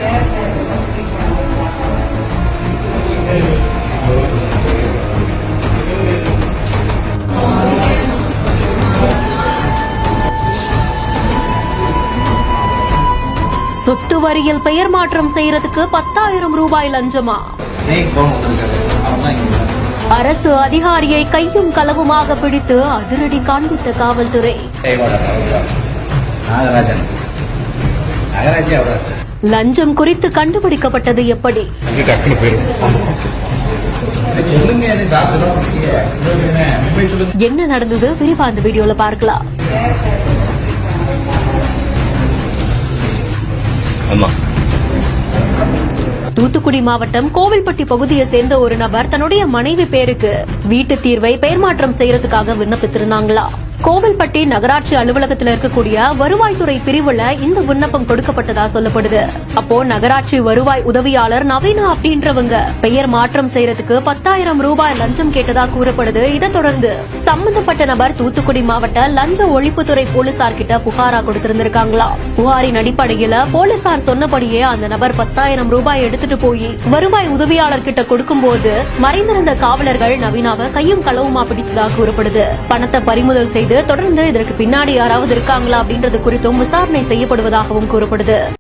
சொத்து வரியில் பெயர் மாற்றம் செய்யறதுக்கு 10,000 ரூபாய் லஞ்சமா? அரசு அதிகாரியை கையும் களவுமாக பிடித்து அதிரடி காண்பித்த காவல்துறை. லஞ்சம் குறித்து கண்டுபிடிக்கப்பட்டது எப்படி? என்ன நடந்தது விரிவா அந்த வீடியோல பார்க்கலாம். தூத்துக்குடி மாவட்டம் கோவில்பட்டி பகுதியை சேர்ந்த ஒரு நபர் தன்னுடைய மனைவி பேருக்கு வீட்டு தீர்வை பெயர் மாற்றம் செய்யறதுக்காக விண்ணப்பித்திருந்தாங்களா. கோவில்பட்டி நகராட்சி அலுவலகத்தில் இருக்கக்கூடிய வருவாய்த்துறை பிரிவுல இந்த விண்ணப்பம் கொடுக்கப்பட்டதா சொல்லப்படுது. அப்போ நகராட்சி வருவாய் உதவியாளர் நவீனா அப்படின்றவங்க பெயர் மாற்றம் செய்யறதுக்கு 10,000 ரூபாய் லஞ்சம் கேட்டதா கூறப்படுது. இதை தொடர்ந்து சம்பந்தப்பட்ட நபர் தூத்துக்குடி மாவட்ட லஞ்ச ஒழிப்புத்துறை போலீசார் கிட்ட புகாரா கொடுத்திருந்திருக்காங்களா. புகாரின் அடிப்படையில போலீசார் சொன்னபடியே அந்த நபர் 10,000 ரூபாய் எடுத்துட்டு போய் வருவாய் உதவியாளர் கிட்ட கொடுக்கும் போது மறைந்திருந்த காவலர்கள் நவீனாவை கையும் களவுமா பிடித்ததா கூறப்படுது. பணத்தை பறிமுதல் செய்து தொடர்ந்து இதற்கு பின்னாடி யாராவது இருக்காங்களா அப்படின்றது குறித்தும் விசாரணை செய்யப்படுவதாகவும் கூறப்படுது.